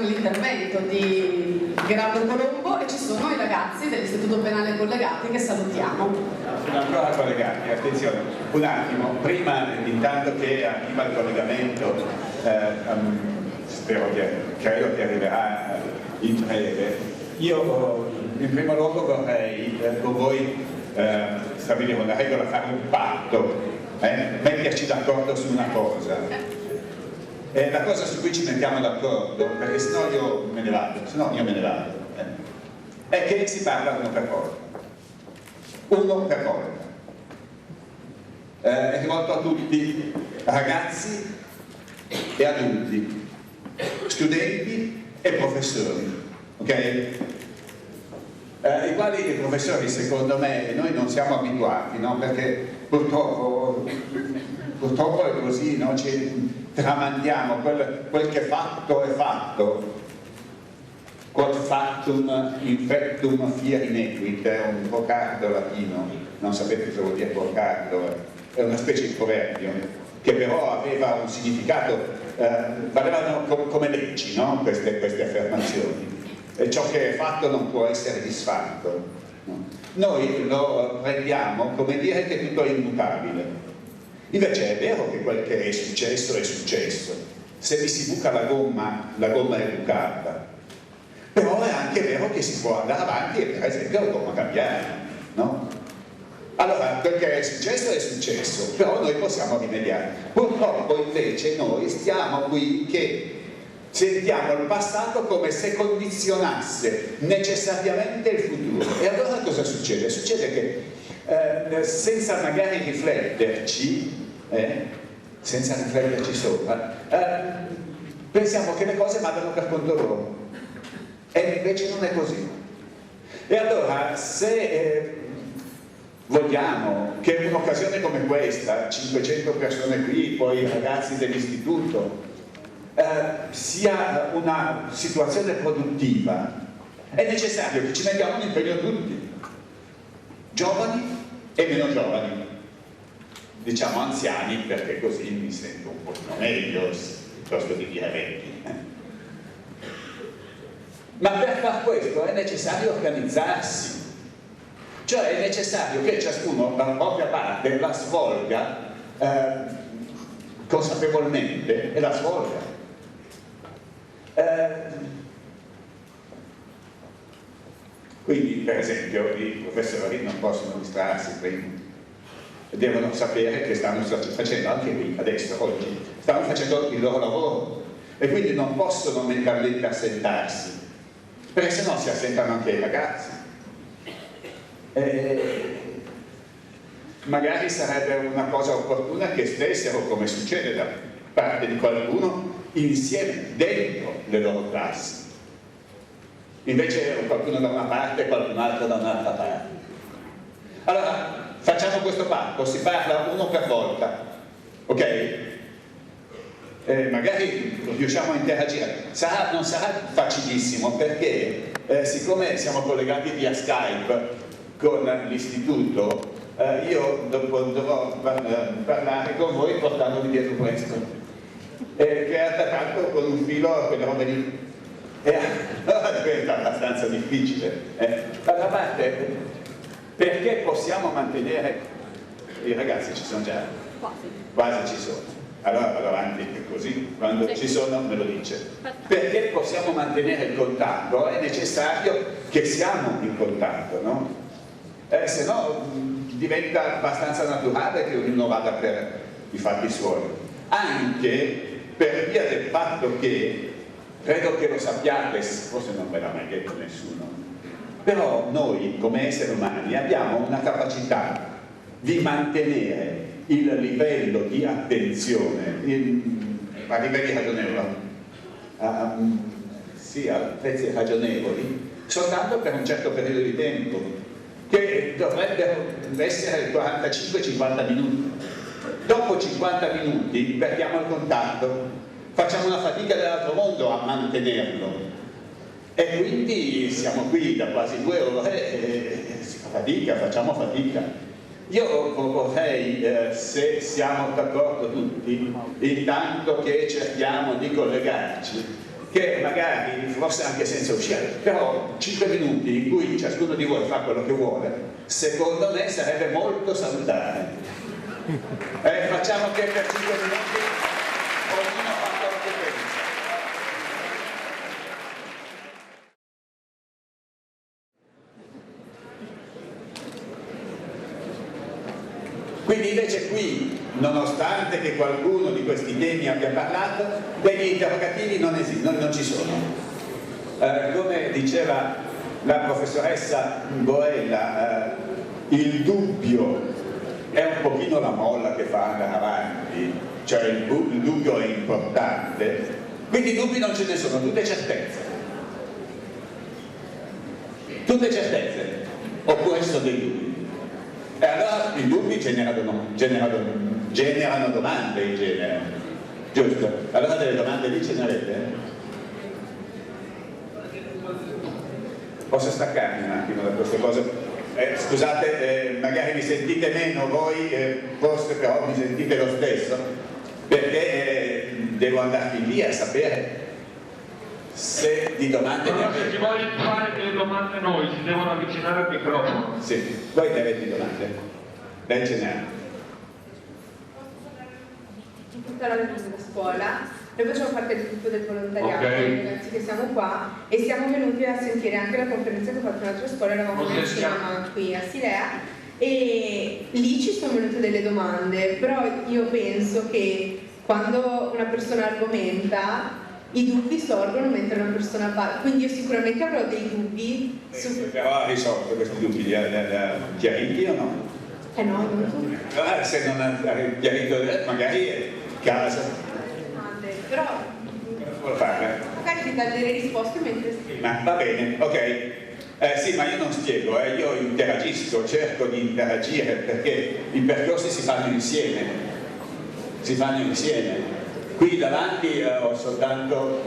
L'intervento di Gerardo Colombo e ci sono i ragazzi dell'Istituto Penale Collegati che salutiamo. Sono ancora collegati, attenzione, un attimo, prima intanto che arriva il collegamento, credo che arriverà in breve, io in primo luogo vorrei con voi stabilire una regola, fare un patto, metterci d'accordo su una cosa. La cosa su cui ci mettiamo d'accordo, perché sennò io me ne vado, è che si parla uno per volta. È rivolto a tutti, ragazzi e adulti, studenti e professori, ok? I quali i professori, secondo me, noi non siamo abituati, no? Perché purtroppo è così, no? Ci tramandiamo quel che fatto è fatto, quod factum infectum fieri nequit, è un brocardo latino, non sapete cosa vuol dire brocardo, è una specie di proverbio che però aveva un significato, valevano come leggi, no? queste affermazioni, e ciò che è fatto non può essere disfatto, no? Noi lo prendiamo come dire che tutto è immutabile. Invece è vero che quel che è successo, se mi si buca la gomma è bucata, però è anche vero che si può andare avanti e per esempio la gomma cambiare, no? Allora, quel che è successo, però noi possiamo rimediare. Purtroppo invece noi stiamo qui che sentiamo il passato come se condizionasse necessariamente il futuro. E allora cosa succede? Succede che senza magari rifletterci, sopra, pensiamo che le cose vadano per conto loro, e invece non è così. E allora se vogliamo che in un'occasione come questa, 500 persone qui, poi i ragazzi dell'istituto, sia una situazione produttiva, è necessario che ci mettiamo un impegno tutti, giovani e meno giovani, diciamo anziani perché così mi sento un pochino meglio piuttosto di dire vecchi. Ma per far questo è necessario organizzarsi, cioè è necessario che ciascuno dalla propria parte la svolga consapevolmente, e la svolga. Quindi per esempio i professori non possono distrarsi prima, devono sapere che stanno facendo anche qui, adesso, oggi, stanno facendo il loro lavoro e quindi non possono mentalmente assentarsi, perché sennò si assentano anche i ragazzi. Magari sarebbe una cosa opportuna che stessero, come succede da parte di qualcuno, insieme, dentro le loro classi. Invece qualcuno da una parte e qualcun altro da un'altra parte. Allora, facciamo questo patto, si parla uno per volta, ok? Magari riusciamo a interagire. Non sarà facilissimo perché siccome siamo collegati via Skype con l'istituto, io dovrò parlare con voi portandovi dietro questo, che è attaccato con un filo, quelle robe lì. Allora diventa abbastanza difficile. D'altra parte, perché possiamo mantenere, i ragazzi ci sono già, quasi ci sono, allora vado avanti così, quando ci sono me lo dice. Perché possiamo mantenere il contatto è necessario che siamo in contatto, no? Se no diventa abbastanza naturale che ognuno vada per i fatti suoi, anche per via del fatto che, credo che lo sappiate, forse non ve l'ha mai detto nessuno, però noi come esseri umani abbiamo una capacità di mantenere il livello di attenzione a livelli ragionevoli, sì, a prezzi ragionevoli, soltanto per un certo periodo di tempo, che dovrebbero essere 45-50 minuti. Dopo 50 minuti perdiamo il contatto, facciamo una fatica dell'altro mondo a mantenerlo. E quindi siamo qui da quasi 2 ore e si fa fatica, facciamo fatica. Io vorrei, se siamo d'accordo tutti, intanto che cerchiamo di collegarci, che magari, forse anche senza uscire, però 5 minuti in cui ciascuno di voi fa quello che vuole, secondo me sarebbe molto salutare. Facciamo che per 5 minuti ognuno fa quello che pensa. Quindi invece qui, nonostante che qualcuno di questi temi abbia parlato, degli interrogativi non esistono, non ci sono. Come diceva la professoressa Boella, il dubbio è un pochino la molla che fa andare avanti, cioè il dubbio è importante, quindi dubbi non ce ne sono, tutte certezze. Tutte certezze, oppure sono dei dubbi. E allora i dubbi generano domande in genere, giusto? Allora delle domande lì ce ne avete? Posso staccarmi un attimo da queste cose? Scusate, magari mi sentite meno voi, forse però mi sentite lo stesso, perché devo andare via a sapere se di domande ne avete. Se ti voglio fare delle domande noi, si devono avvicinare al microfono. Sì, voi ne avete domande? Lei ce n'è. Tutta la vita della scuola, noi facciamo parte del gruppo del volontariato, Ok. i ragazzi che siamo qua e siamo venuti a sentire anche la conferenza che ha fatto un'altra scuola, eravamo Ok, insieme qui a Silea e lì ci sono venute delle domande, però io penso che quando una persona argomenta i dubbi sorgono mentre una persona parla, quindi io sicuramente avrò dei dubbi su... Però ha risolto questi dubbi, li ha chiariti o no? no, non tutti. Se non ha chiarito, magari è casa. Però Vuole fare? magari ti dà delle risposte mentre... Ma va bene, ok. Sì, ma io non spiego, io interagisco, cerco di interagire perché i percorsi si fanno insieme. Si fanno insieme. Qui davanti ho soltanto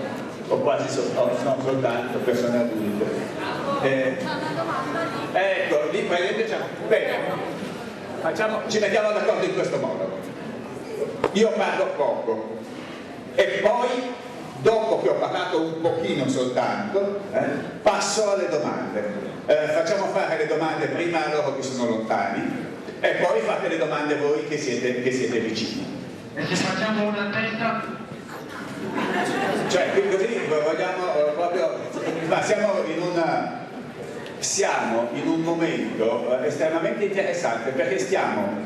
persone adulte. Ecco, lì prendete, bene, ci mettiamo d'accordo in questo modo. Io parlo poco e poi, dopo che ho parlato un pochino soltanto, passo alle domande. Facciamo fare le domande prima a loro che sono lontani e poi fate le domande voi che siete vicini. E se facciamo una testa? Cioè, così vogliamo proprio, ma siamo in un momento estremamente interessante perché stiamo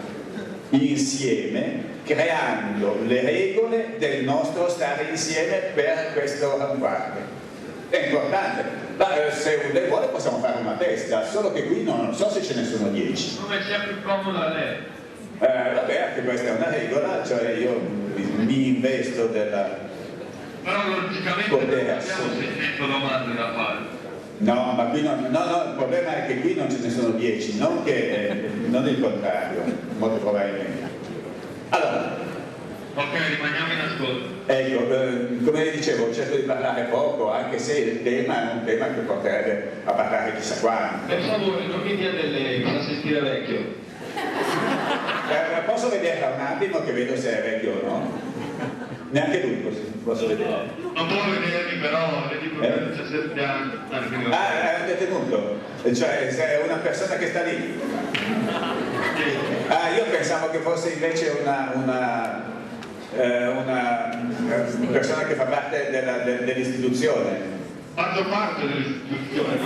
insieme creando le regole del nostro stare insieme per questo ranguardo. È importante, ma se lei vuole possiamo fare una testa, solo che qui non so se ce ne sono 10. Come sia più comoda lei? Vabbè, anche questa è una regola, cioè io mi investo della... Però logicamente non abbiamo 600 domande da fare. No, ma qui no, il problema è che qui non ce ne sono 10, non il contrario, molto probabilmente. Allora, Ok, rimaniamo in ascolto. ecco, come le dicevo, cerco di parlare poco, anche se il tema è un tema che porterebbe a parlare chissà quando. Per favore, non mi dia delle... mi fa sentire vecchio. Posso vederla un attimo che vedo se è vecchio o no? Neanche lui posso vedere. Non può vedermi però, le dico che ho 17 anni. Ah, è un detenuto, cioè è una persona che sta lì. Ah, io pensavo che fosse invece una persona che fa parte dell'istituzione. Faccio parte dell'istituzione.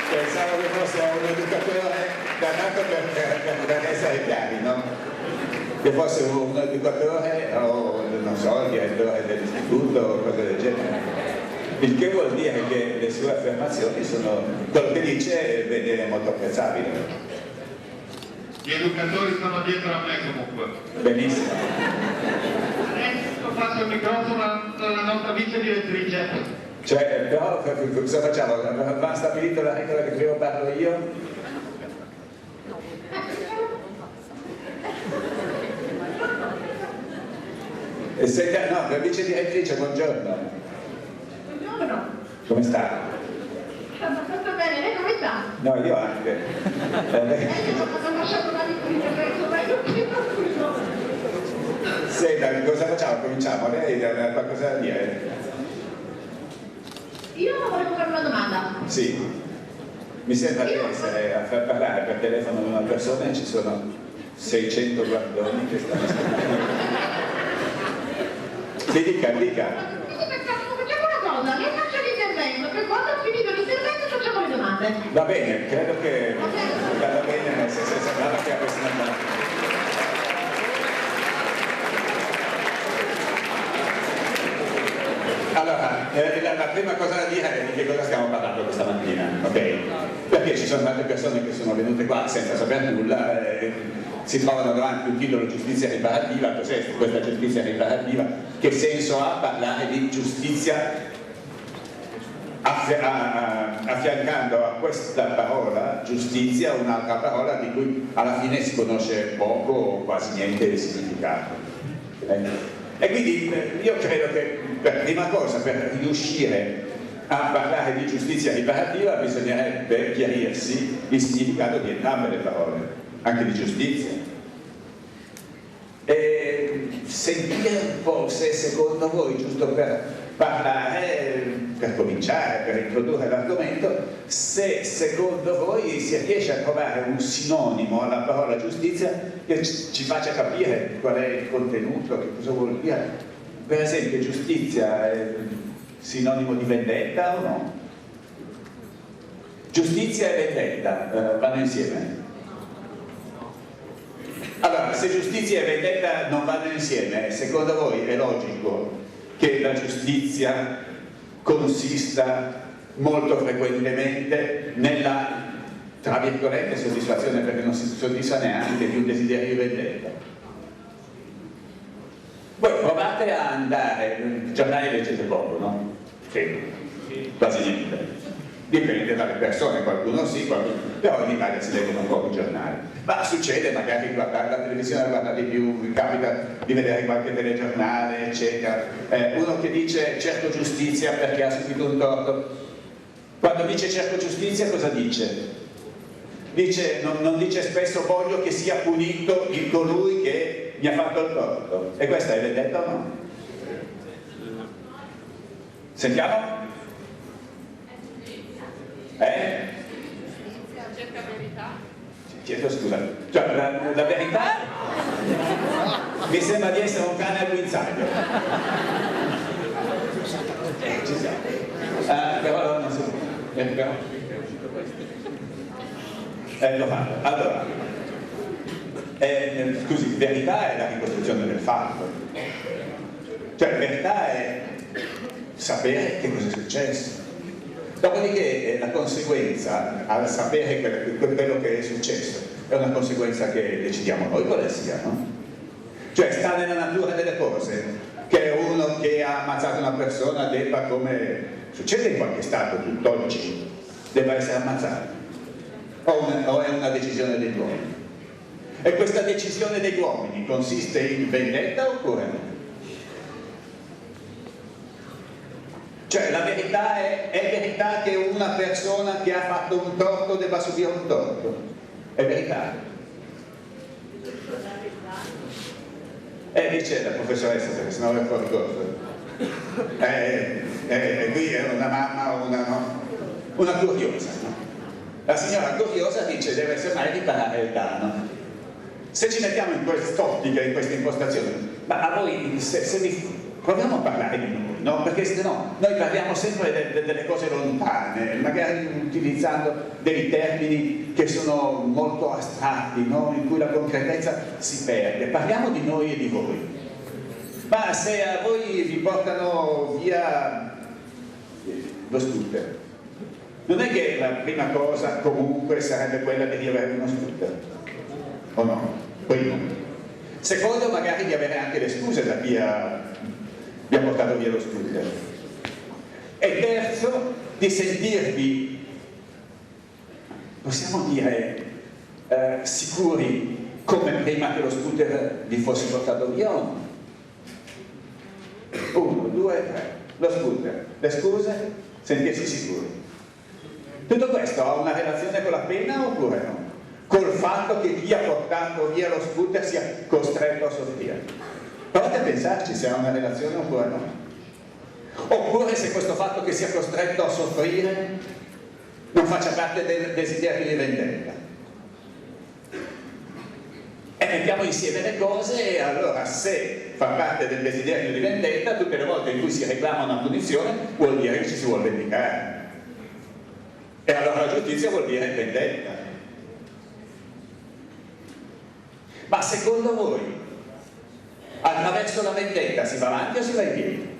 Pensavo che fosse un educatore, tanto per essere chiari, no? Che fosse un educatore o non so, il direttore dell'istituto o cose del genere. Il che vuol dire che le sue affermazioni sono, quello che dice è molto apprezzabile. Gli educatori sono dietro a me comunque. Benissimo. Adesso passo il microfono alla nostra vice direttrice. Cioè, però cosa facciamo? Va stabilito la regola che prima parlo io? E se, no, la vice direttrice, buongiorno. Buongiorno, Come sta? sta abbastanza bene, lei come sta? No, io anche. Io ho lasciato un amico di intervento, ma io Senta, cosa facciamo? Cominciamo? Lei ha qualcosa da dire? volevo fare una domanda. Sì. Mi sembra di essere a far parlare per telefono una persona e ci sono 600 guardoni che stanno ascoltando. Sì, dica. Facciamo una cosa, lei faccia l'intervento, poi quando ho finito l'intervento facciamo le domande. Va bene, credo che vada bene se sembrava che avesse una domanda. Allora, la prima cosa da dire è di che cosa stiamo parlando questa mattina, ok? Perché ci sono tante persone che sono venute qua senza sapere nulla, si trovano davanti un titolo giustizia riparativa. Cos'è questa giustizia riparativa? Che senso ha parlare di giustizia affiancando a questa parola giustizia un'altra parola di cui alla fine si conosce poco o quasi niente del significato? E quindi io credo che per prima cosa, per riuscire a parlare di giustizia riparativa, bisognerebbe chiarirsi il significato di entrambe le parole, anche di giustizia. E sentire un po' se secondo voi, giusto per parlare, per cominciare, per introdurre l'argomento, se secondo voi si riesce a trovare un sinonimo alla parola giustizia che ci faccia capire qual è il contenuto, che cosa vuol dire. Per esempio, giustizia è sinonimo di vendetta o no? Giustizia e vendetta vanno insieme? Allora, se giustizia e vendetta non vanno insieme, secondo voi è logico che la giustizia consista molto frequentemente nella, tra virgolette, soddisfazione, perché non si soddisfa neanche di un desiderio di vendetta? Voi provate a andare, i giornali leggete poco, no? Sì, quasi niente. Dipende dalle persone, qualcuno sì, però in Italia si leggono pochi giornali. Ma succede magari guardare la televisione, guarda di più, mi capita di vedere qualche telegiornale, eccetera. Uno che dice cerco giustizia perché ha subito un torto. Quando dice cerco giustizia cosa dice? Non dice spesso voglio che sia punito il colui che mi ha fatto il torto. E questa è vendetta o no? Sentiamo? Cerca verità. Chiedo scusa, cioè la verità mi sembra di essere un cane al guinzaglio. Ci siamo. Però non so. L'ho fatto. Allora, scusi, verità è la ricostruzione del fatto. Cioè, verità è sapere che cosa è successo. Dopodiché la conseguenza al sapere quello che è successo è una conseguenza che decidiamo noi quale sia, no? Cioè sta nella natura delle cose che uno che ha ammazzato una persona debba, come succede in qualche stato tutt'oggi, debba essere ammazzato, o è una decisione degli uomini. E questa decisione degli uomini consiste in vendetta oppure no? Cioè la verità è verità che una persona che ha fatto un torto debba subire un torto? È verità? Dice la professoressa, perché sennò è fuori corso. Qui è una mamma o una curiosa, no? La signora curiosa dice deve essere mai riparare il danno. Se ci mettiamo in quest'ottica, in questa impostazione, ma a voi proviamo a parlare di noi, no? Perché se no noi parliamo sempre delle cose lontane, magari utilizzando dei termini che sono molto astratti, no? In cui la concretezza si perde. Parliamo di noi e di voi. Ma se a voi vi portano via lo scooter, non è che la prima cosa comunque sarebbe quella di riavere uno scooter? o no? Primo. Secondo, magari di avere anche le scuse da chi vi ha portato via lo scooter. E terzo, di sentirvi, possiamo dire, sicuri come prima che lo scooter vi fosse portato via o no? 1, 2, 3. Lo scooter, le scuse, sentirsi sicuri. Tutto questo ha una relazione con la pena oppure no? Col fatto che chi ha portato via lo scooter sia costretto a soffrire. Provate a pensarci se ha una relazione oppure no. Oppure se questo fatto che sia costretto a soffrire non faccia parte del desiderio di vendetta. E mettiamo insieme le cose e allora se fa parte del desiderio di vendetta, tutte le volte in cui si reclama una punizione vuol dire che ci si vuole vendicare. E allora la giustizia vuol dire vendetta. Ma secondo voi, attraverso la vendetta si va avanti o si va indietro?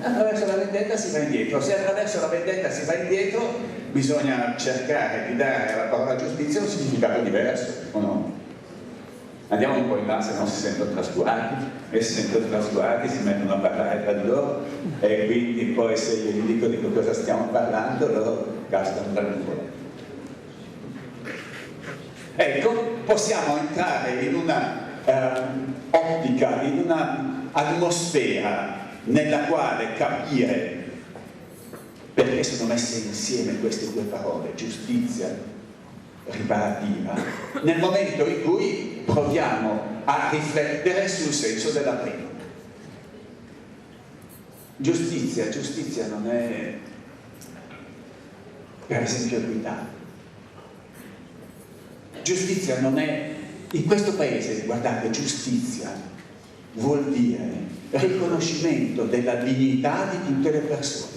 Attraverso la vendetta si va indietro. Se attraverso la vendetta si va indietro, bisogna cercare di dare alla parola giustizia un significato diverso, o no? Andiamo un po' in là, se no si sentono trascurati, e se sentono trascurati si mettono a parlare tra di loro, e quindi poi se io gli dico di cosa stiamo parlando, loro cascano dal nuvolo. Ecco, possiamo entrare in una ottica, in una atmosfera nella quale capire perché sono messe insieme queste due parole, giustizia, riparativa, nel momento in cui proviamo a riflettere sul senso della pena. Giustizia non è, per esempio, equità. Giustizia non è, in questo paese, guardate, giustizia vuol dire riconoscimento della dignità di tutte le persone.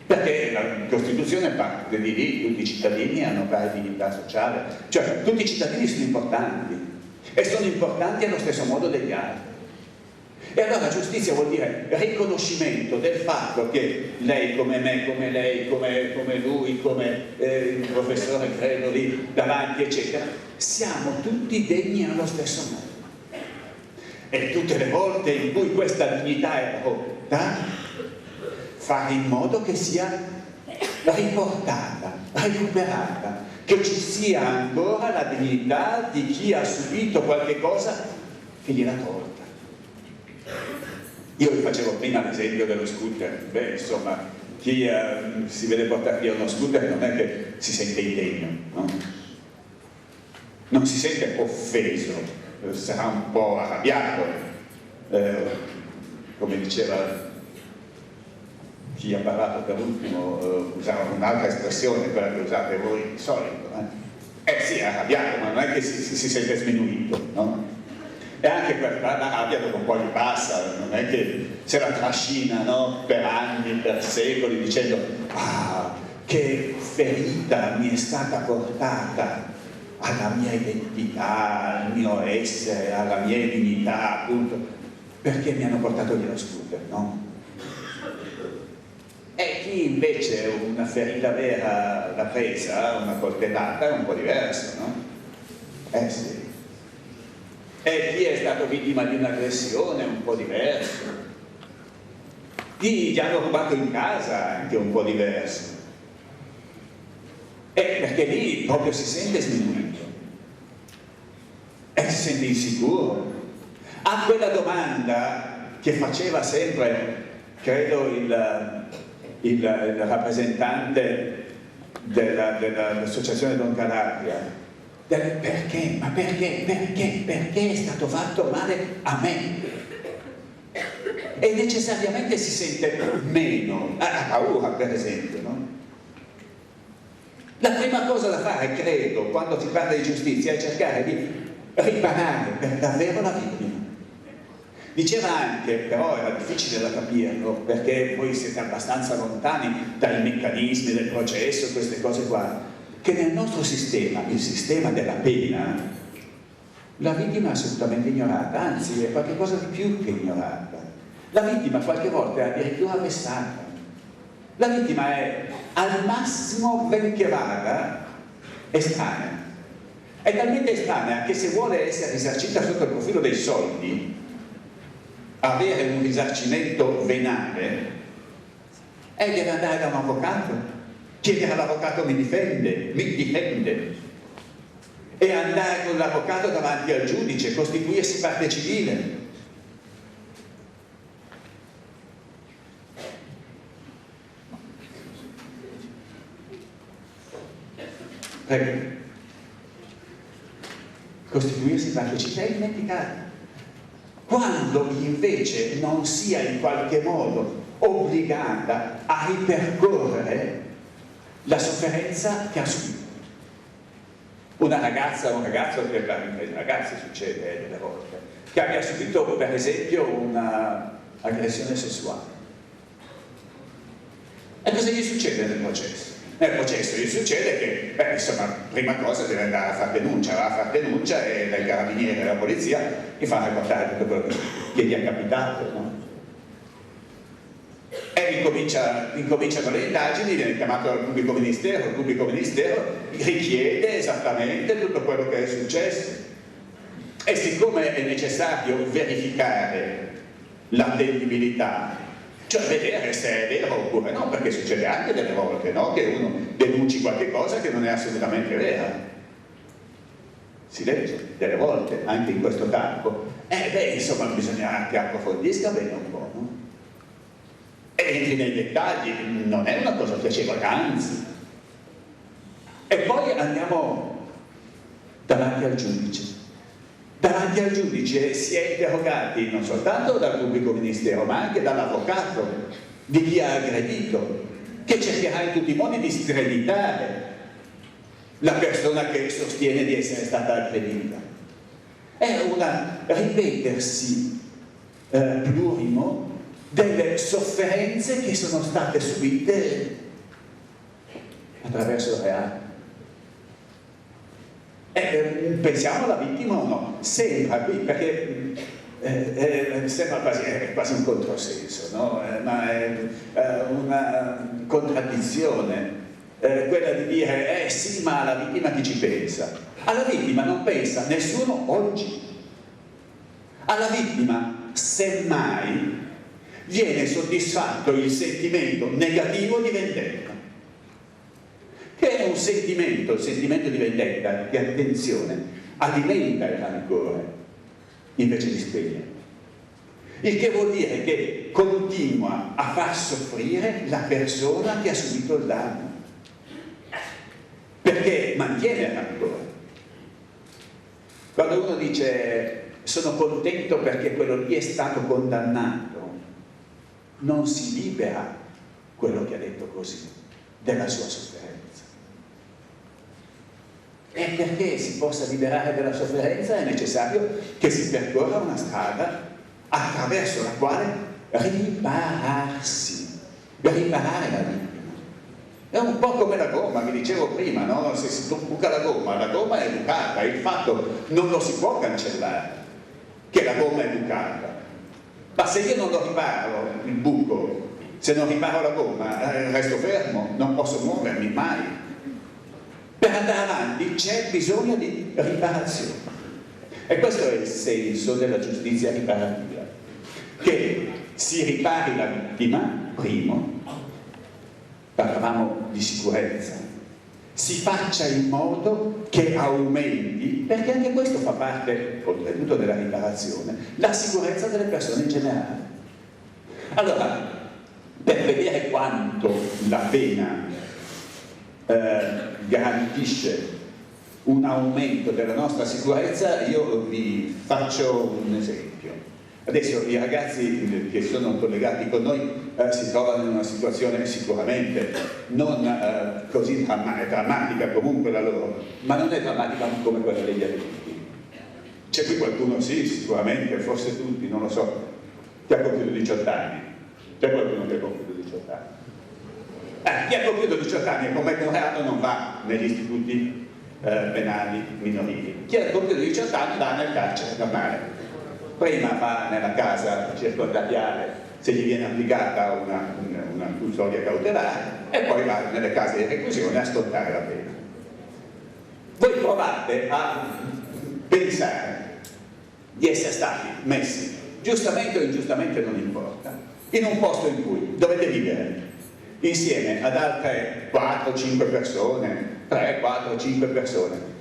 Perché la Costituzione parte di lì, tutti i cittadini hanno pari dignità sociale, cioè tutti i cittadini sono importanti e sono importanti allo stesso modo degli altri. E allora giustizia vuol dire riconoscimento del fatto che lei come me, come lei, come lui, come il professore credo lì davanti, eccetera, siamo tutti degni allo stesso modo. E tutte le volte in cui questa dignità è rotta, fare in modo che sia riportata, recuperata, che ci sia ancora la dignità di chi ha subito qualche cosa che gliela tolta. Io vi facevo prima l'esempio dello scooter. Beh, insomma, chi si vede portare via uno scooter non è che si sente indegno, no? Non si sente offeso, sarà un po' arrabbiato, come diceva chi ha parlato per ultimo, usava un'altra espressione, quella che usate voi di solito, sì, è arrabbiato, ma non è che si sente sminuito, no? E anche la rabbia dopo un po' gli passa, non è che se la trascina, no, per anni, per secoli, dicendo ah, che ferita mi è stata portata alla mia identità, al mio essere, alla mia dignità, appunto, perché mi hanno portato via lo scooter, no? E chi invece una ferita vera l'ha presa, una coltellata, è un po' diverso, no? Sì. E chi è stato vittima di un'aggressione è un po' diverso. Chi gli hanno rubato in casa è anche un po' diverso. Perché lì proprio si sente sminuito. E si sente insicuro. A quella domanda che faceva sempre, credo, il rappresentante dell'associazione Don Calabria, perché? Ma perché? Perché è stato fatto male a me? E necessariamente si sente meno, ha paura per esempio, no? La prima cosa da fare, credo, quando si parla di giustizia è cercare di riparare per davvero la vittima. Diceva anche, però era difficile da capirlo, perché voi siete abbastanza lontani dai meccanismi del processo, queste cose qua, che nel nostro sistema, il sistema della pena, la vittima è assolutamente ignorata, anzi è qualcosa di più che ignorata. La vittima qualche volta è addirittura vessata. La vittima è al massimo ben che vada estranea. È talmente estranea che se vuole essere risarcita sotto il profilo dei soldi, avere un risarcimento venale, deve andare da un avvocato, chiedere all'avvocato mi difende, e andare con l'avvocato davanti al giudice, costituirsi parte civile. Prego. Costituirsi parte civile è dimenticato. Quando invece non sia in qualche modo obbligata a ripercorrere la sofferenza che ha subito. Una ragazza o un ragazzo, che ragazzi succede delle volte, che abbia subito per esempio un'aggressione sessuale. E cosa gli succede nel processo? Nel processo gli succede che, insomma, prima cosa deve andare a fare denuncia, va a fare denuncia e dai carabinieri e dalla polizia gli fanno raccontare tutto quello che gli è capitato, no? E incominciano le indagini, viene chiamato dal pubblico ministero, il pubblico ministero richiede esattamente tutto quello che è successo. E siccome è necessario verificare l'attendibilità, cioè vedere se è vero oppure no, perché succede anche delle volte, no? Che uno denunci qualche cosa che non è assolutamente vera. Si legge delle volte, anche in questo campo. Insomma, bisogna che approfondisca bene un po', no? E entri nei dettagli, non è una cosa piacevole, anzi. E poi andiamo davanti al giudice. Davanti al giudice si è interrogati non soltanto dal pubblico ministero, ma anche dall'avvocato di chi ha aggredito, che cercherà in tutti i modi di screditare la persona che sostiene di essere stata aggredita. È un ripetersi plurimo delle sofferenze che sono state subite attraverso il reato. Pensiamo alla vittima o no? Sembra qui, perché sembra quasi un controsenso, no? Ma è una contraddizione, quella di dire sì, ma alla vittima chi ci pensa? Alla vittima non pensa nessuno oggi. Alla vittima, semmai, viene soddisfatto il sentimento negativo di vendetta, che è un sentimento, il sentimento di vendetta, che, attenzione, alimenta il rancore invece di spegnere. Il che vuol dire che continua a far soffrire la persona che ha subito il danno, perché mantiene il rancore. Quando uno dice sono contento perché quello lì è stato condannato, non si libera quello che ha detto così della sua sofferenza. E perché si possa liberare dalla sofferenza è necessario che si percorra una strada attraverso la quale ripararsi, riparare la vittima. È un po' come la gomma, vi dicevo prima, no? Se si buca la gomma è bucata, il fatto non lo si può cancellare, che la gomma è bucata. Ma se io non lo riparo, il buco, se non riparo la gomma, resto fermo, non posso muovermi mai. Per andare avanti c'è bisogno di riparazione. E questo è il senso della giustizia riparativa, che si ripari la vittima, primo, parlavamo di sicurezza, si faccia in modo che aumenti, perché anche questo fa parte, oltretutto, della riparazione, la sicurezza delle persone in generale. Allora, per vedere quanto la pena garantisce un aumento della nostra sicurezza, io vi faccio un esempio. Adesso i ragazzi che sono collegati con noi si trovano in una situazione sicuramente non così drammatica comunque la loro, ma non è drammatica come quella degli adulti. C'è qui qualcuno, sì, sicuramente, forse tutti, non lo so, che ha compiuto 18 anni. C'è qualcuno che ha compiuto 18 anni. Chi ha compiuto 18 anni e commette un reato non va negli istituti penali minorili. Chi ha compiuto 18 anni va nel carcere normale. Prima va nella casa circondariale se gli viene applicata una custodia cautelare e poi va nelle case di reclusione a scontare la pena. provate a pensare di essere stati messi, giustamente o ingiustamente non importa, in un posto in cui dovete vivere insieme ad altre 4-5 persone, 3-4-5 persone,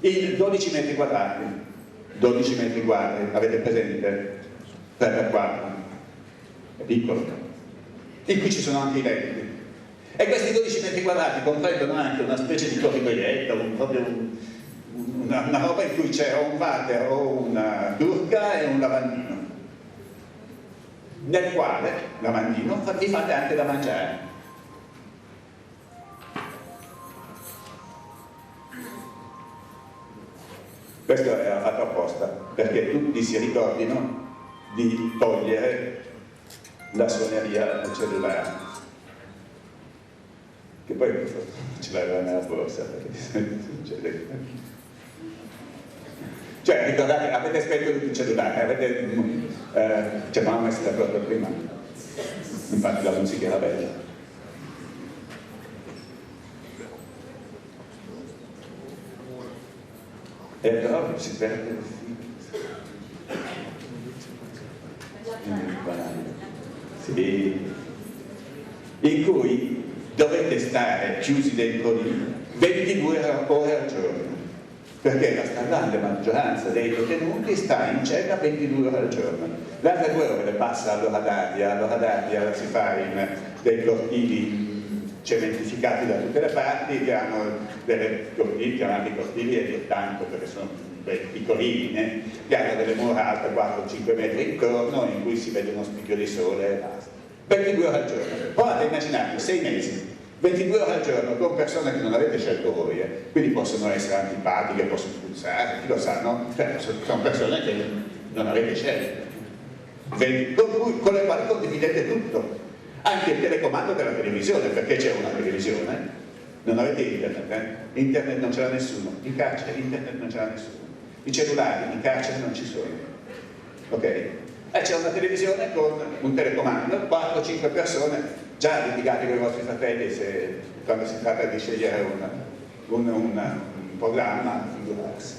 in 12 metri quadrati, 12 metri quadri, avete presente? 3x4, è piccolo, in cui ci sono anche i letti. E questi 12 metri quadrati comprendono anche una specie di corridoietta, una roba in cui c'è o un water o una turca e un lavandino, nel quale lavandino vi fate anche da mangiare. Questo era fatto apposta perché tutti si ricordino di togliere la suoneria del cellulare, che poi ce l'aveva nella borsa, cioè ricordate, avete spento tutto il cellulare, ci avevamo messo d'accordo prima, infatti la musica era bella. E però si perde il filo. Sì. In cui dovete stare chiusi dentro lì 22 ore al giorno, perché la stragrande maggioranza dei detenuti sta in cella 22 ore al giorno. Le altre 2 ore le passa all'ora d'aria si fa in dei cortili cementificati da tutte le parti, che hanno delle cortili, chiamati cortili e di tanto perché sono piccolini, che hanno delle mura alte 4-5 metri intorno, in cui si vede uno spicchio di sole e basta. 22 ore al giorno. Provate a immaginare 6 mesi, 22 ore al giorno con persone che non avete scelto voi, quindi possono essere antipatiche, possono puzzare, chi lo sa, no? Cioè, sono persone che non avete scelto, con le quali condividete tutto. Anche il telecomando della televisione, perché c'è una televisione, non avete internet, internet non ce l'ha nessuno, in carcere internet non ce l'ha nessuno, i cellulari in carcere non ci sono, ok? C'è una televisione con un telecomando, 4-5 persone, già litigate con i vostri fratelli quando si tratta di scegliere un programma, figurarsi,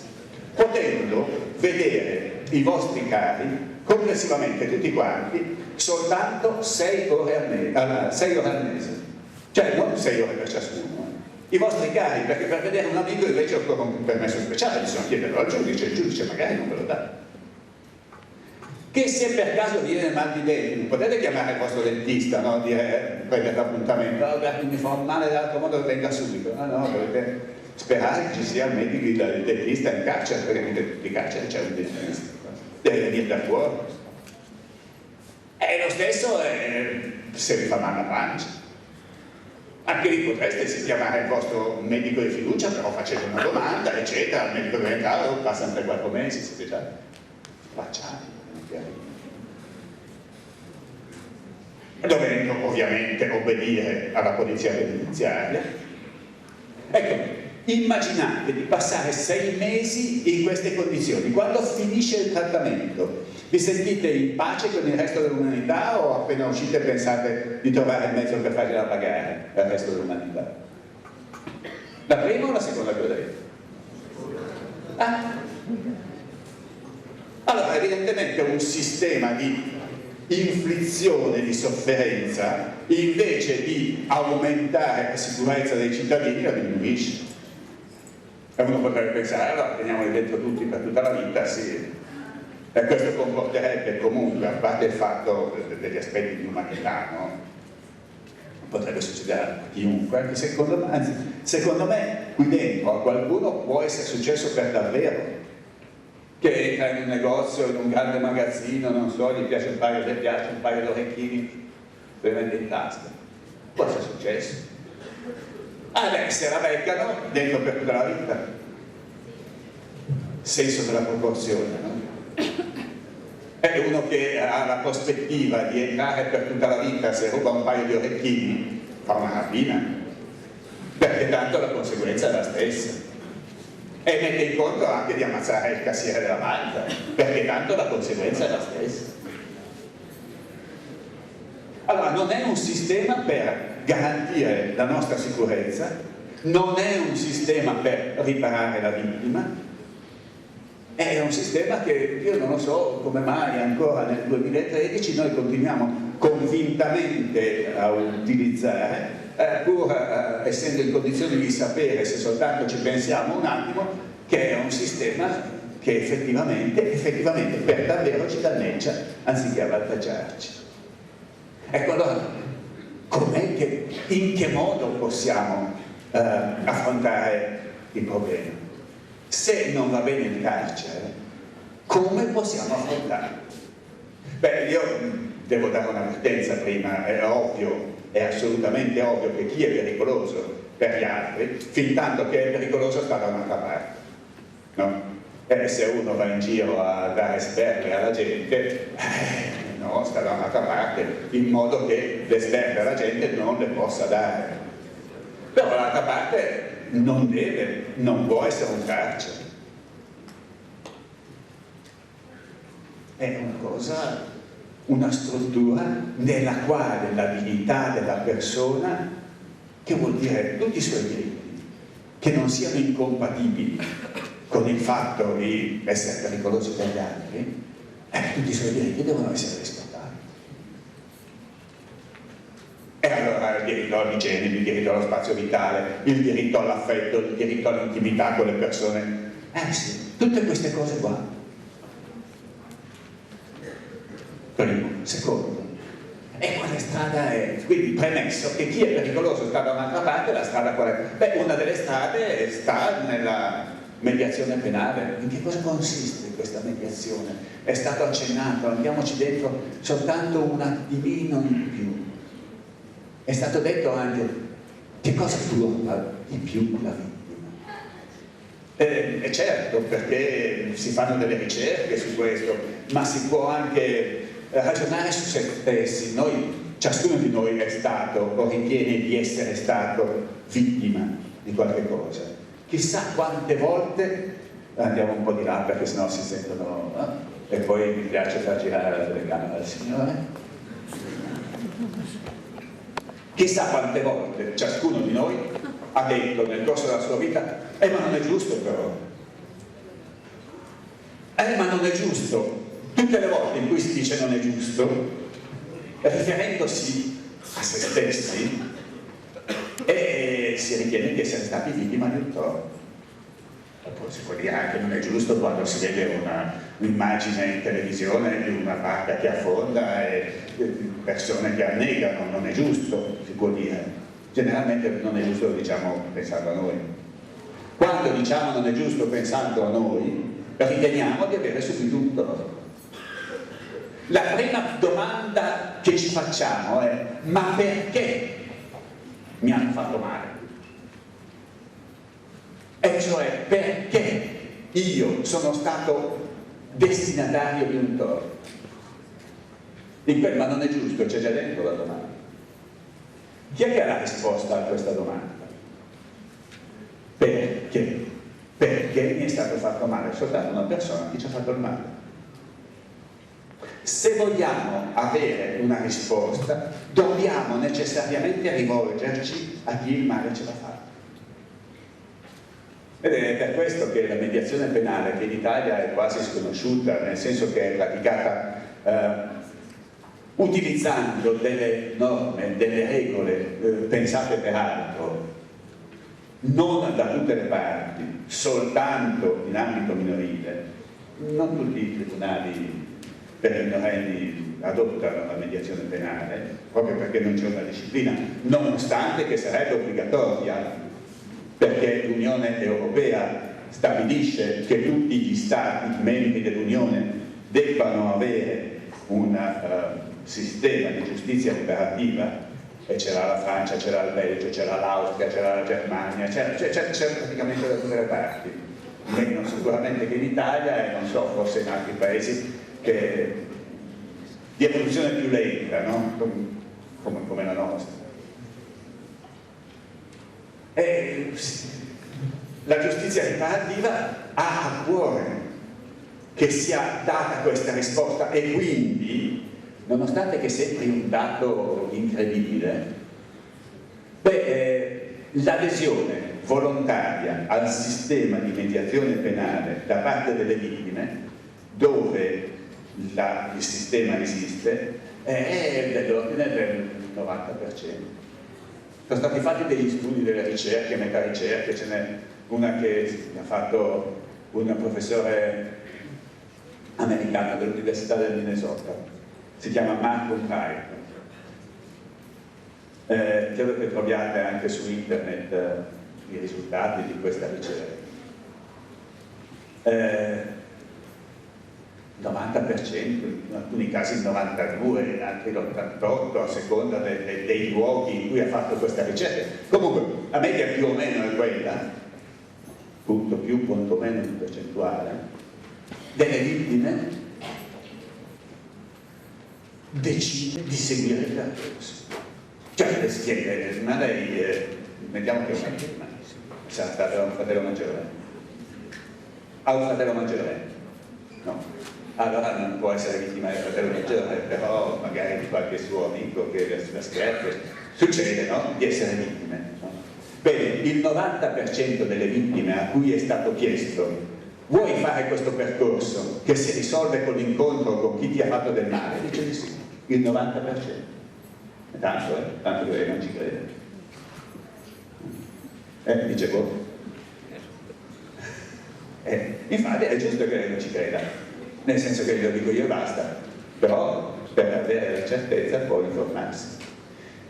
potendo vedere i vostri cari complessivamente tutti quanti soltanto 6 ore al mese, cioè non 6 ore per ciascuno, i vostri cari, perché per vedere un amico invece occorre un permesso speciale, bisogna chiederlo al giudice, il giudice magari non ve lo dà. Che se per caso viene mal di denti, potete chiamare il vostro dentista, no? Prendere l'appuntamento, mi fa un male dall'altro modo venga subito, no, dovete sperare che ci sia il medico, il dentista in carcere, perché in carcere c'è un dentista, deve venire da fuori. E lo stesso se vi fa male la pancia. Anche lì potreste chiamare il vostro medico di fiducia, però facete una domanda, eccetera, il medico deve entrare, passano 3-4 mesi, siete già facciati. Dovendo ovviamente obbedire alla polizia penitenziaria. Ecco, immaginate di passare 6 mesi in queste condizioni. Quando finisce il trattamento, vi sentite in pace con il resto dell'umanità o appena uscite pensate di trovare il mezzo per fargliela pagare il resto dell'umanità? La prima o la seconda che ho detto? Allora, evidentemente un sistema di inflizione di sofferenza, invece di aumentare la sicurezza dei cittadini, la diminuisce. E uno potrebbe pensare, allora teniamoli dentro tutti per tutta la vita, sì. E questo comporterebbe comunque, a parte il fatto degli aspetti di umanità, no? Potrebbe succedere a chiunque, anche secondo me qui dentro a qualcuno può essere successo per davvero, che entra in un negozio, in un grande magazzino, non so, gli piace un paio di orecchini, se li mette in tasca. Può essere successo. Se la beccano dentro per tutta la vita. Senso della proporzione, no? È uno che ha la prospettiva di entrare per tutta la vita, se ruba un paio di orecchini, fa una rapina, perché tanto la conseguenza è la stessa. E mette in conto anche di ammazzare il cassiere della banca, perché tanto la conseguenza è la stessa. Allora non è un sistema per garantire la nostra sicurezza, non è un sistema per riparare la vittima, è un sistema che io non lo so come mai ancora nel 2013 noi continuiamo convintamente a utilizzare, pur essendo in condizioni di sapere, se soltanto ci pensiamo un attimo, che è un sistema che effettivamente per davvero ci danneggia anziché avvantaggiarci. Ecco, allora, in che modo possiamo affrontare il problema? Se non va bene il carcere, come possiamo affrontarlo? Beh, io devo dare un'avvertenza prima, è ovvio, è assolutamente ovvio che chi è pericoloso per gli altri, fin tanto che è pericoloso sta da un'altra parte, no? Se uno va in giro a dare sberle alla gente, no, sta da un'altra parte, in modo che le sberle alla gente non le possa dare. Però dall'altra parte non può essere un carcere. È una struttura nella quale la dignità della persona, che vuol dire tutti i suoi diritti, che non siano incompatibili con il fatto di essere pericolosi per gli altri, tutti i suoi diritti devono essere rispettati. E allora il diritto all'igiene, il diritto allo spazio vitale, il diritto all'affetto, il diritto all'intimità con le persone. Sì, tutte queste cose qua. Primo. Secondo. E quale strada è? Quindi premesso che chi è pericoloso sta da un'altra parte, la strada qual è? Beh, una delle strade sta nella mediazione penale. In che cosa consiste questa mediazione? È stato accennato, andiamoci dentro soltanto un attimino in più. È stato detto anche che cosa turba di più la vittima. E certo, perché si fanno delle ricerche su questo, ma si può anche ragionare su se stessi. Ciascuno di noi è stato o ritiene di essere stato vittima di qualche cosa. Chissà quante volte, andiamo un po' di là perché sennò si sentono, e poi mi piace far girare la telecamera al Signore. Chissà quante volte ciascuno di noi ha detto nel corso della sua vita ma non è giusto però, ma non è giusto. Tutte le volte in cui si dice non è giusto, riferendosi a se stessi, e si ritiene di essere stati vittima di un torto. Poi si può dire anche non è giusto quando si vede un'immagine in televisione di una barca che affonda e persone che annegano, non è giusto, si può dire. Generalmente non è giusto, lo diciamo pensando a noi. Quando diciamo non è giusto pensando a noi, riteniamo di avere subito un torto. La prima domanda che ci facciamo è: ma perché mi hanno fatto male? E cioè, perché io sono stato destinatario di un torto? Ma non è giusto, c'è già dentro la domanda. Chi è che ha la risposta a questa domanda? Perché? Perché mi è stato fatto male? Soltanto una persona che ci ha fatto il male. Se vogliamo avere una risposta, dobbiamo necessariamente rivolgerci a chi il male ce l'ha fatto. Ed è per questo che la mediazione penale, che in Italia è quasi sconosciuta, nel senso che è praticata utilizzando delle norme, delle regole pensate per altro, non da tutte le parti, soltanto in ambito minorile. Non tutti i tribunali per i minorenni adottano la mediazione penale, proprio perché non c'è una disciplina, nonostante che sarebbe obbligatoria, perché l'Unione Europea stabilisce che tutti gli Stati membri dell'Unione debbano avere un sistema di giustizia riparativa, e c'era la Francia, c'era il Belgio, c'era l'Austria, c'era la Germania, c'era praticamente da tutte le parti, meno sicuramente che in Italia e non so, forse in altri paesi che di evoluzione più lenta, no? come la nostra. E la giustizia riparativa ha a cuore che sia data questa risposta, e quindi, nonostante che sembri un dato incredibile, l'adesione volontaria al sistema di mediazione penale da parte delle vittime, dove il sistema esiste, è dell'ordine del 90%. Sono stati fatti degli studi, delle ricerche, metà ricerche, ce n'è una che ha fatto un professore americano dell'Università del Minnesota, si chiama Malcolm Wright. Credo che troviate anche su internet i risultati di questa ricerca. 90%, in alcuni casi il 92%, in altri l'88% a seconda dei luoghi in cui ha fatto questa ricerca. Comunque la media più o meno è quella, punto più, punto meno in percentuale, delle vittime decide di seguire il percorso. Cioè le schiere, ma lei, mettiamo che è una vittima, sarà stato un fratello maggiore. Ha un fratello maggiore? No. Allora non può essere vittima del fratello maggiore, però magari di qualche suo amico che la scherza. Succede, no? Di essere vittime. No? Bene, il 90% delle vittime a cui è stato chiesto: vuoi fare questo percorso che si risolve con l'incontro con chi ti ha fatto del male? Dice di sì, il 90%. Tanto, tanto che lei non ci crede. Dice boh. Infatti è giusto che lei non ci creda, nel senso che glielo dico io e basta, però per avere la certezza può informarsi,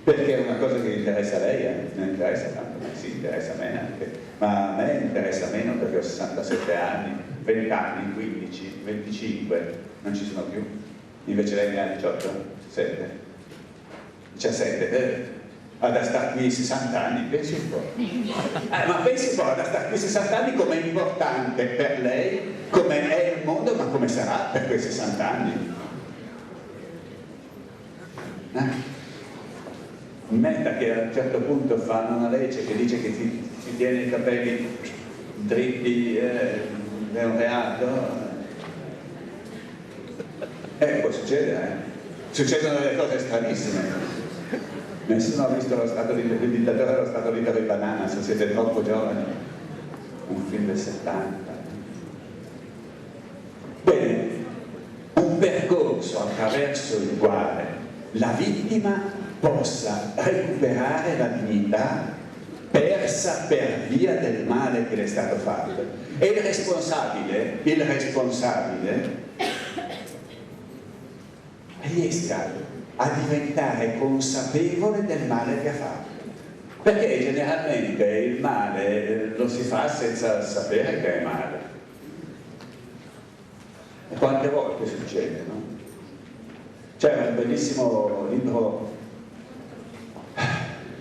perché è una cosa che interessa a lei, non interessa tanto, ma si interessa a me anche, ma a me interessa meno perché ho 67 anni, 20 anni, 15, 25, non ci sono più, invece lei ne ha 18, 7, 17, ad stare qui 60 anni, pensi un po'. Ma pensi un po', ad stare qui 60 anni com'è importante per lei, come è il mondo, ma come sarà per quei 60 anni. Metta che a un certo punto fanno una legge che dice che si tiene i capelli dritti, è un reato. Può succedere, Succedono delle cose stranissime. Nessuno ha visto lo stato il dittatore dello Stato libero di Banana, se siete troppo giovani, un film del 70. Bene, un percorso attraverso il quale la vittima possa recuperare la dignità persa per via del male che le è stato fatto. E il responsabile riesca a diventare consapevole del male che ha fatto, perché generalmente il male lo si fa senza sapere che è male, e quante volte succede, no? C'è un bellissimo libro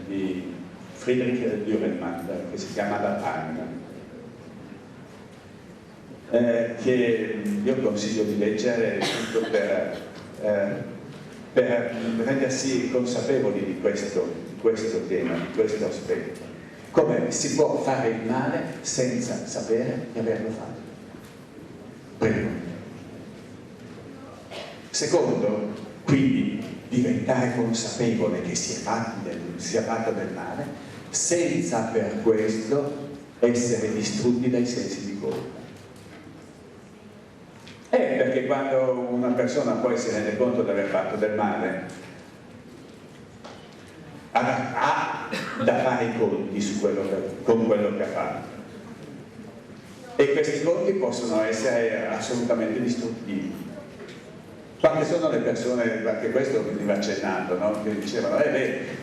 di Friedrich Dürrenmatt che si chiama La Panna, che io consiglio di leggere tutto per rendersi consapevoli di questo tema, di questo aspetto. Come si può fare il male senza sapere di averlo fatto? Primo. Secondo, quindi diventare consapevole che si è fatto del male senza per questo essere distrutti dai sensi di colpa. Perché quando una persona poi si rende conto di aver fatto del male, ha da fare i conti con quello che ha fatto. E questi conti possono essere assolutamente distruttivi. Quante sono le persone, anche questo veniva accennato, no? Che dicevano,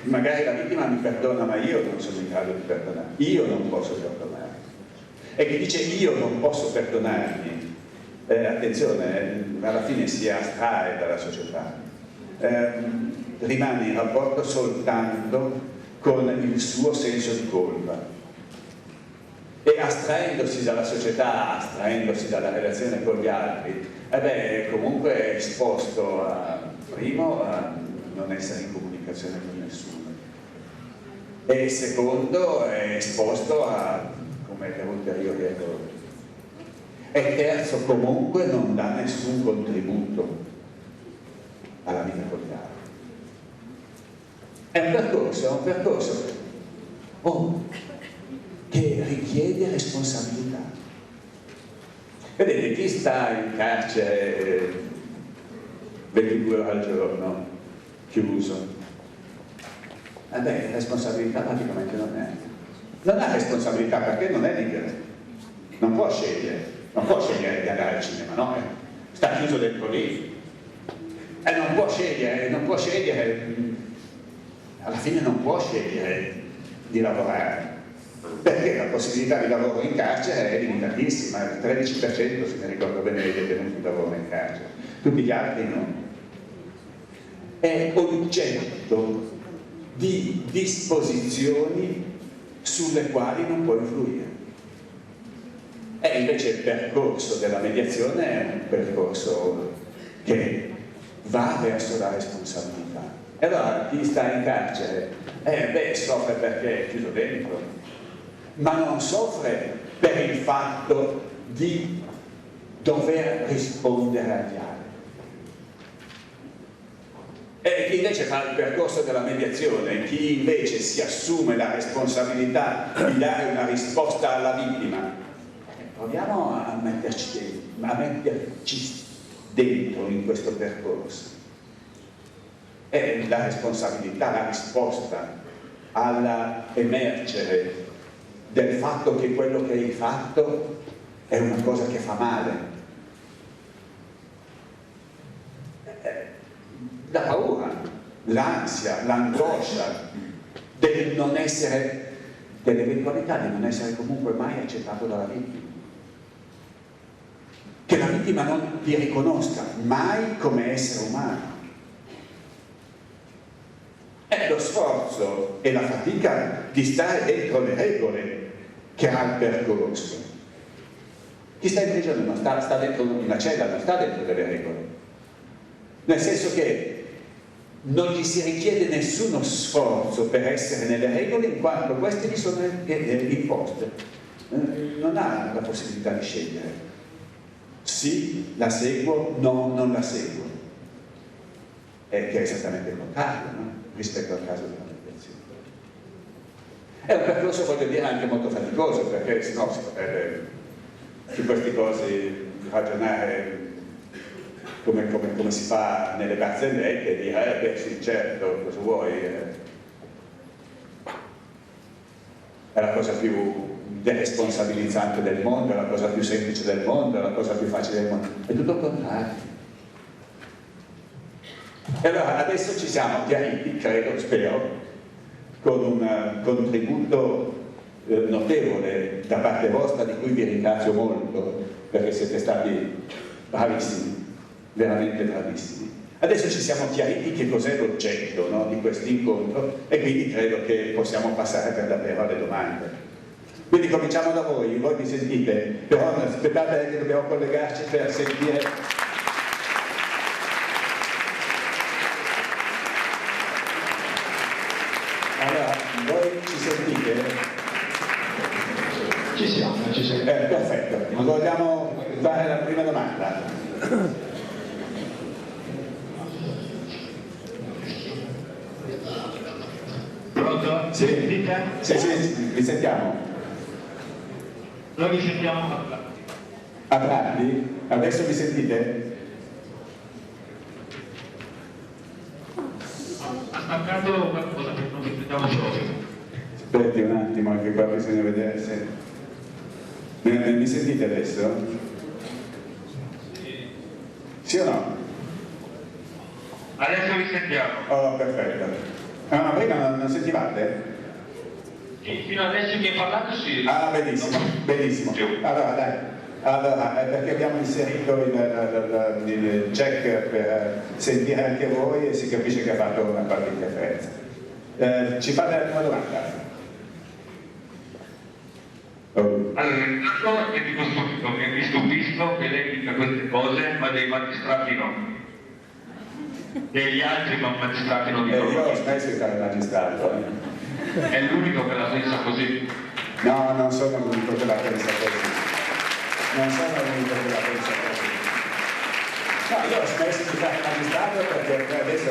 magari la vittima mi perdona, ma io non sono in grado di perdonare, io non posso perdonare. E chi dice io non posso perdonarmi, attenzione, alla fine si astrae dalla società, rimane in rapporto soltanto con il suo senso di colpa, e astraendosi dalla società, astraendosi dalla relazione con gli altri, comunque è esposto primo a non essere in comunicazione con nessuno, e secondo è esposto a commettere ulteriori errori. E terzo, comunque non dà nessun contributo alla vita con gli altri. È un percorso. che richiede responsabilità. Vedete, chi sta in carcere 22 ore al giorno, chiuso, responsabilità praticamente non ha responsabilità, perché non è libero, non può scegliere di andare al cinema, no? Sta chiuso dentro lì, non può scegliere, alla fine non può scegliere di lavorare, perché la possibilità di lavoro in carcere è limitatissima, il 13% se mi ricordo bene dei detenuti lavora in carcere, tutti gli altri no. È oggetto di disposizioni sulle quali non può influire. E invece il percorso della mediazione è un percorso che va verso la responsabilità. E allora chi sta in carcere soffre perché è chiuso dentro, ma non soffre per il fatto di dover rispondere agli altri. E chi invece fa il percorso della mediazione, chi invece si assume la responsabilità di dare una risposta alla vittima, proviamo a metterci dentro in questo percorso. È la responsabilità, la risposta all'emergere del fatto che quello che hai fatto è una cosa che fa male. La paura, l'ansia, l'angoscia del non essere, dell'eventualità di non essere comunque mai accettato dalla vittima. Che la vittima non ti riconosca mai come essere umano. È lo sforzo e la fatica di stare dentro le regole che ha il percorso. Chi sta in prigione non sta dentro una cella, non sta dentro delle regole. Nel senso che non gli si richiede nessuno sforzo per essere nelle regole, in quanto queste gli sono imposte. Non ha la possibilità di scegliere. Sì, la seguo, no, non la seguo. Che è esattamente il contrario, no? Rispetto al caso della mediazione. È un percorso, voglio dire, anche molto faticoso, perché sennò si potrebbe su queste cose ragionare come si fa nelle barzellette e dire beh sì, certo, cosa vuoi? È la cosa più deresponsabilizzante del mondo, è la cosa più semplice del mondo, è la cosa più facile del mondo. È tutto il contrario. E allora adesso ci siamo chiariti, credo, spero, con un contributo notevole da parte vostra, di cui vi ringrazio molto, perché siete stati bravissimi, veramente bravissimi. Adesso ci siamo chiariti che cos'è l'oggetto, no, di questo incontro, e quindi credo che possiamo passare per davvero alle domande. Quindi cominciamo da voi mi sentite, però aspettate che dobbiamo collegarci per sentire. Allora, voi ci sentite? Ci siamo, ci siamo. Perfetto, vogliamo fare la prima domanda? Pronto? Sì. Sentite? Sì, vi sentiamo. Noi vi sentiamo A tratti? Adesso mi sentite? ha staccato qualcosa che non vi sentiamo proprio. Aspetti un attimo, anche qua bisogna vedere se... Mi sentite adesso? Sì o no? Adesso vi sentiamo. Oh, perfetto. Ma prima non sentivate? Sì, fino adesso che hai parlato sì. Ah, benissimo, benissimo. Allora, dai. Allora, perché abbiamo inserito il check per sentire anche voi e si capisce che ha fatto una qualche interferenza. Ci fate la prima domanda? Oh. Allora, intanto che mi stupisco che lei dica queste cose, ma dei magistrati no. Degli altri ma magistrati non dicono. Io ho smesso di fare il magistrato. È l'unico che la pensa così. No, non sono l'unico che la pensa così. Non sono l'unico che la pensa così. io ho smesso di fare magistrato perché adesso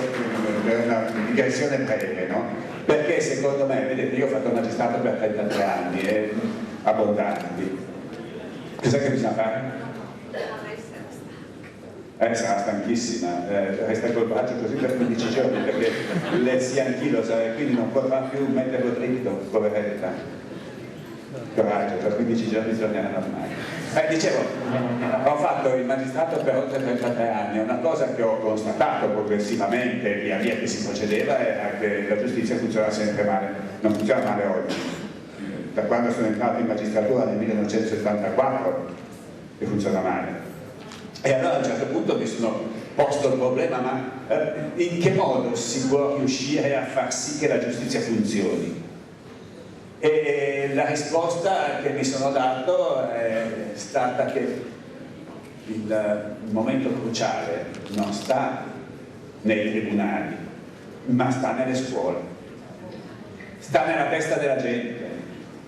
per una digressione breve, no? Perché secondo me, vedete, io ho fatto magistrato per 33 anni, abbondanti. Cos'è che bisogna fare? Sarà stanchissima, resta col braccio così per 15 giorni perché le sia anchilosa e quindi non potrà più metterlo dritto, poveretta. Coraggio, per 15 giorni bisogna ormai. Dicevo, ho fatto il magistrato per oltre 33 anni, una cosa che ho constatato progressivamente via via che si procedeva era che la giustizia funziona sempre male, non funziona male oggi. Da quando sono entrato in magistratura nel 1974 che funziona male. E allora a un certo punto mi sono posto il problema, ma in che modo si può riuscire a far sì che la giustizia funzioni? E la risposta che mi sono dato è stata che il momento cruciale non sta nei tribunali, ma sta nelle scuole, sta nella testa della gente,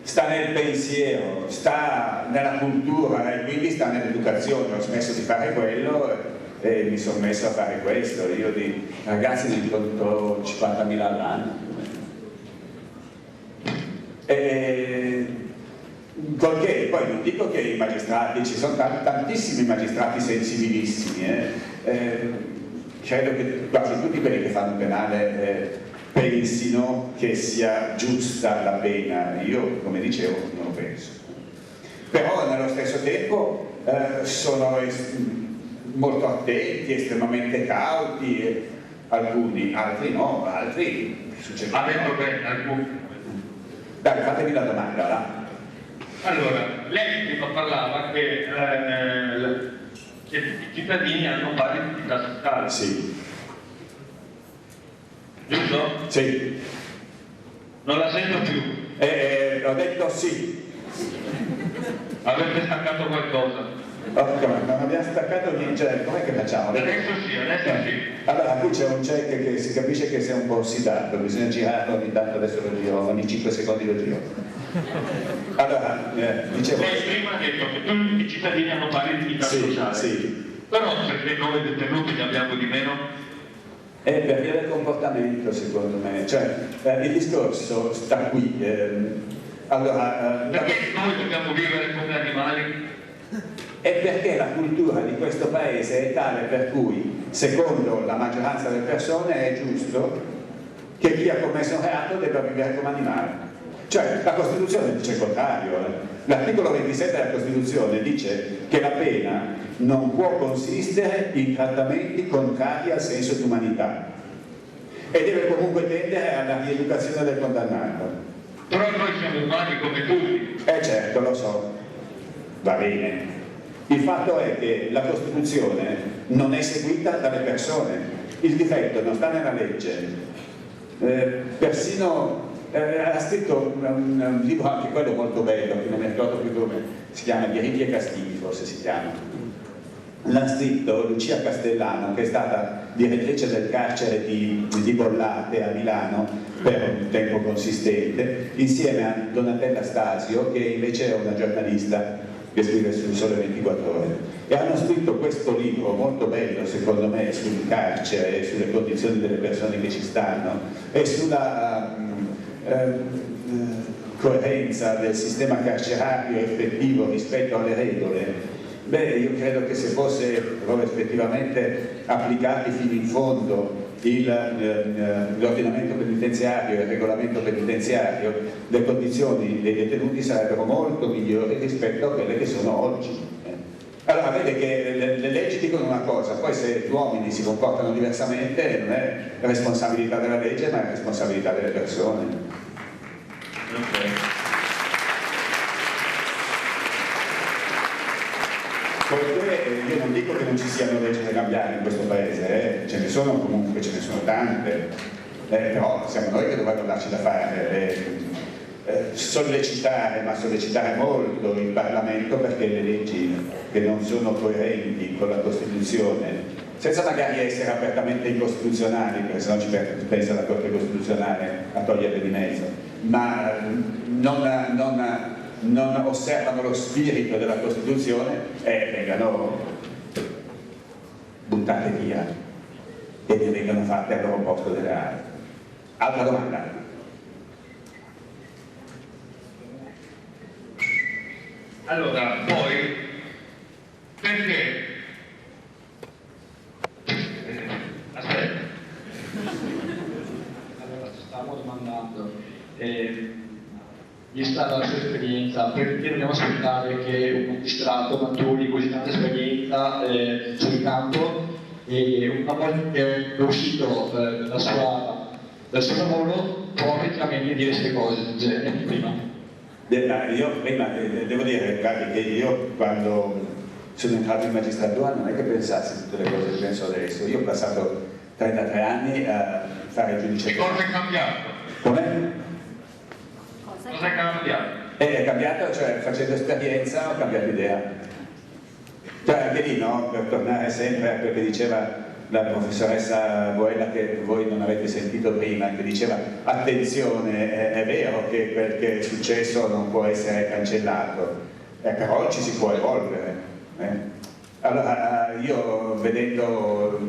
sta nel pensiero, sta nella cultura e quindi sta nell'educazione. Ho smesso di fare quello e mi sono messo a fare questo. Io di ragazzi ne incontro 50.000 all'anno. Poiché poi non dico che i magistrati, ci sono tantissimi magistrati sensibilissimi, credo che quasi tutti quelli che fanno penale pensino che sia giusta la pena. Io, come dicevo, non lo penso. Però nello stesso tempo sono molto attenti, estremamente cauti, alcuni, altri no, altri succedono. Ha detto bene, alcuni. Dai, fatemi la domanda, là. Allora, lei prima parlava che i cittadini hanno pari identità fiscale. Sì. Giusto? Sì. Non la sento più. Ho detto sì. Avete staccato qualcosa? Non abbiamo staccato niente, cioè, com'è che facciamo? Adesso sì. Allora, qui c'è un check che si capisce che sia un po' ossidato, bisogna girarlo ogni tanto, adesso lo giro, ogni 5 secondi lo giro. Allora, dicevo... Lei prima ha detto che tutti i cittadini hanno pari dignità sociale. Sì. Però perché noi detenuti ne abbiamo di meno? È per via del comportamento, secondo me. Cioè, il discorso sta qui. Perché noi dobbiamo vivere come animali? È perché la cultura di questo paese è tale per cui, secondo la maggioranza delle persone, è giusto che chi ha commesso un reato debba vivere come animale. Cioè, la Costituzione dice il contrario. L'articolo 27 della Costituzione dice che la pena non può consistere in trattamenti contrari al senso di umanità e deve comunque tendere alla rieducazione del condannato. Però noi siamo umani come tutti. Certo, lo so, va bene. Il fatto è che la Costituzione non è seguita dalle persone, il difetto non sta nella legge. Persino ha scritto un libro, anche quello molto bello, che non mi ricordo più come si chiama, Diritti e castighi forse si chiama. L'ha scritto Lucia Castellano, che è stata direttrice del carcere di Bollate a Milano per un tempo consistente, insieme a Donatella Stasio, che invece è una giornalista che scrive sul Sole 24 Ore. E hanno scritto questo libro molto bello, secondo me, sul carcere, sulle condizioni delle persone che ci stanno e sulla coerenza del sistema carcerario effettivo rispetto alle regole. Beh, io credo che se fossero effettivamente applicati fino in fondo l'ordinamento penitenziario e il regolamento penitenziario, le condizioni dei detenuti sarebbero molto migliori rispetto a quelle che sono oggi. Allora vede che le leggi dicono una cosa, poi se gli uomini si comportano diversamente non è responsabilità della legge ma è responsabilità delle persone. Okay. Poiché io non dico che non ci siano leggi da cambiare in questo paese, ce ne sono comunque, ce ne sono tante, però siamo noi che dovremmo darci da fare, sollecitare, ma sollecitare molto il Parlamento perché le leggi che non sono coerenti con la Costituzione, senza magari essere apertamente incostituzionali, perché sennò ci pensa la Corte Costituzionale a toglierle di mezzo, ma non osservano lo spirito della Costituzione e vengano buttate via e ne vengano fatte al loro posto delle altre. Altra domanda? Allora, poi, perché? Aspetta. Allora, ci stavamo domandando, vista la sua esperienza, perché dobbiamo aspettare che un magistrato maturi così tanta esperienza sul campo e una volta che è uscito dal suo lavoro può effettivamente dire queste cose prima? Io prima devo dire, guardi, che io quando sono entrato in magistratura non è che pensassi tutte le cose che penso adesso. Io ho passato 33 anni a fare il giudice. Che cosa è cambiato? Come? Cosa è cambiato? È cambiato, cioè facendo esperienza ho cambiato idea. Cioè anche lì, no? Per tornare sempre a quello che diceva la professoressa Boella, che voi non avete sentito prima, che diceva attenzione, è vero che quel che è successo non può essere cancellato, però ci si può evolvere. Allora io vedendo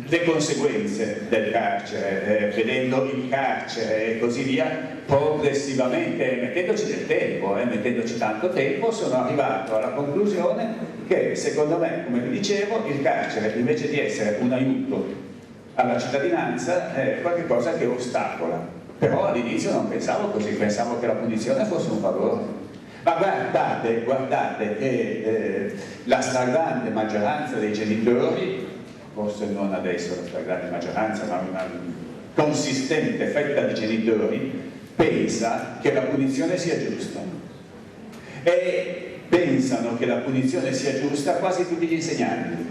le conseguenze del carcere, vedendo il carcere e così via, progressivamente, mettendoci del tempo, mettendoci tanto tempo, sono arrivato alla conclusione che secondo me, come vi dicevo, il carcere invece di essere un aiuto alla cittadinanza è qualcosa che ostacola. Però all'inizio non pensavo così, pensavo che la punizione fosse un favore. Ma guardate che la stragrande maggioranza dei genitori, forse non adesso la stragrande maggioranza, ma una consistente fetta di genitori, pensa che la punizione sia giusta. E pensano che la punizione sia giusta quasi tutti gli insegnanti,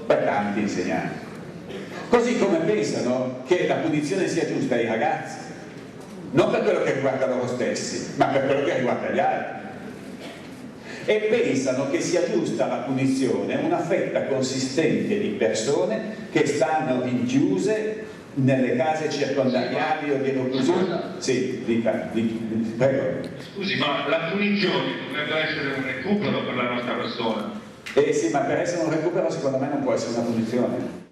tanti insegnanti. Così come pensano che la punizione sia giusta ai ragazzi, non per quello che riguarda loro stessi, ma per quello che riguarda gli altri. E pensano che sia giusta la punizione una fetta consistente di persone che stanno rinchiuse nelle case circondariali o di reclusione. Sì, prego. Scusi, ma la punizione dovrebbe essere un recupero per la nostra persona? Sì, ma per essere un recupero secondo me non può essere una punizione.